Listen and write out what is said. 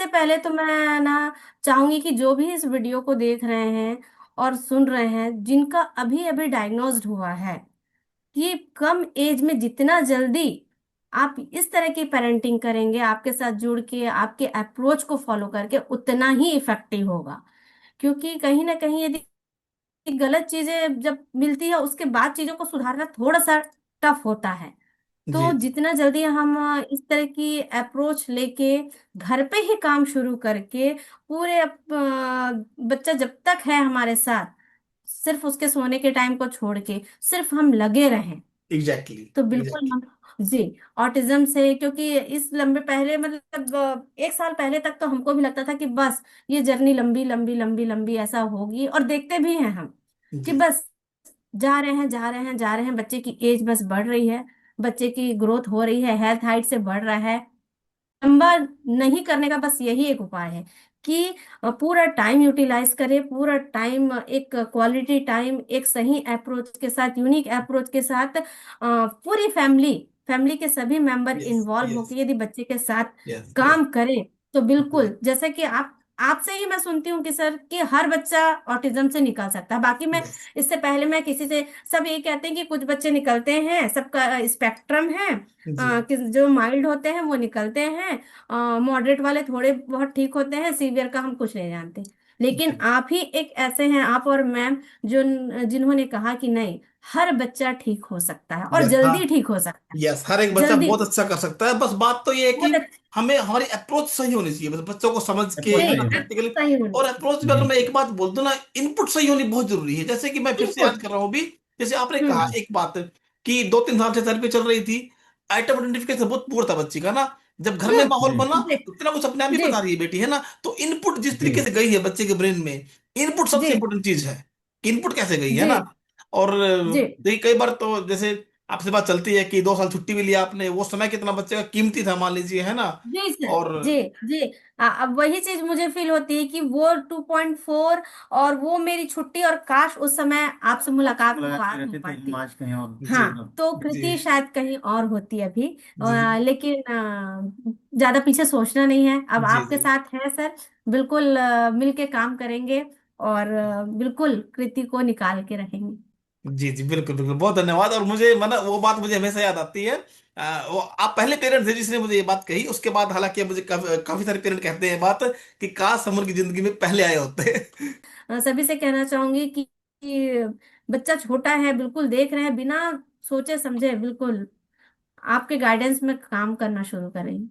सबसे पहले तो मैं ना चाहूंगी कि जो भी इस वीडियो को देख रहे हैं और सुन रहे हैं, जिनका अभी अभी डायग्नोज्ड हुआ है, कि कम एज में जितना जल्दी आप इस तरह की पेरेंटिंग करेंगे, आपके साथ जुड़ के आपके अप्रोच को फॉलो करके, उतना ही इफेक्टिव होगा। क्योंकि कहीं ना कहीं यदि गलत चीजें जब मिलती है, उसके बाद चीजों को सुधारना थोड़ा सा टफ होता है। तो जी जितना जल्दी हम इस तरह की अप्रोच लेके घर पे ही काम शुरू करके पूरे बच्चा जब तक है हमारे साथ, सिर्फ उसके सोने के टाइम को छोड़ के सिर्फ हम लगे रहें, एग्जैक्टली तो बिल्कुल एग्जैक्टली। हम। जी। ऑटिज्म से, क्योंकि इस लंबे पहले मतलब 1 साल पहले तक तो हमको भी लगता था कि बस ये जर्नी लंबी लंबी लंबी लंबी ऐसा होगी, और देखते भी हैं हम कि जी बस जा रहे हैं जा रहे हैं जा रहे हैं, बच्चे की एज बस बढ़ रही है, बच्चे की ग्रोथ हो रही है, हेल्थ हाइट से बढ़ रहा है। लंबा नहीं करने का बस यही एक उपाय है कि पूरा टाइम यूटिलाइज करें, पूरा टाइम एक क्वालिटी टाइम, एक सही अप्रोच के साथ, यूनिक अप्रोच के साथ, पूरी फैमिली फैमिली के सभी मेंबर यस इन्वॉल्व यस होकर यदि बच्चे के साथ यस यस। काम करें, तो जी बिल्कुल जैसे कि आप आपसे ही मैं सुनती हूँ कि सर कि हर बच्चा ऑटिज्म से निकल सकता है। बाकी मैं यस इससे पहले मैं किसी से, सब ये कहते हैं कि कुछ बच्चे निकलते हैं, सबका स्पेक्ट्रम है, जी कि जो माइल्ड होते हैं वो निकलते हैं, मॉडरेट वाले थोड़े बहुत ठीक होते हैं, सीवियर का हम कुछ नहीं जानते। लेकिन जी। आप ही एक ऐसे हैं, आप और मैम, जो जिन्होंने कहा कि नहीं, हर बच्चा ठीक हो सकता है और यस हाँ। जल्दी ठीक हो सकता है। यस, हर एक बच्चा जल्दी। बहुत अच्छा कर सकता है, बस बात तो ये है कि बहुत अच्छा। हमें हमारी अप्रोच सही होनी चाहिए, बस बच्चों को समझ के, जी, है ना, बिल्कुल प्रैक्टिकली। सही होनी और चाहिए। अप्रोच में अगर मैं एक बात बोल दूं ना, इनपुट सही होनी बहुत जरूरी है। जैसे कि मैं फिर से याद इनपुट। कर रहा हूँ अभी, जैसे आपने कहा हम्म। एक बात कि 2-3 साल से थेरेपी चल रही थी, आइटम आइडेंटिफिकेशन बहुत पुअर था बच्ची का ना। जब घर में माहौल बना, जी। तो इतना कुछ अपने आप ही जी। बता रही है बेटी, है ना। तो इनपुट जिस जी। तरीके से गई है बच्चे के ब्रेन में, इनपुट सबसे जी। इंपॉर्टेंट चीज है। इनपुट कैसे गई है जी। ना। और जी। देखिए कई बार तो जैसे आपसे बात चलती है कि 2 साल छुट्टी भी लिया आपने, वो समय कितना बच्चे का कीमती था मान लीजिए, है ना। जी सर। और जी। जी। अब वही चीज मुझे फील होती है कि वो 2.4 और वो मेरी छुट्टी, और काश उस समय आपसे मुलाकात बात हो पाती। जी हाँ, तो जी कृति शायद कहीं और होती अभी। जी लेकिन ज्यादा पीछे सोचना नहीं है, अब जी आपके जी साथ है सर। बिल्कुल मिलके काम करेंगे, और बिल्कुल कृति को निकाल के रहेंगे। जी जी, बिल्कुल बिल्कुल, बहुत धन्यवाद। और मुझे मतलब वो बात मुझे हमेशा याद आती है। वो आप पहले पेरेंट थे जिसने मुझे ये बात कही, उसके बाद हालांकि मुझे काफी सारे पेरेंट कहते हैं बात कि काश हम उनकी जिंदगी में पहले आए होते। सभी से कहना चाहूंगी कि बच्चा छोटा है, बिल्कुल देख रहे हैं, बिना सोचे समझे बिल्कुल आपके गाइडेंस में काम करना शुरू करें।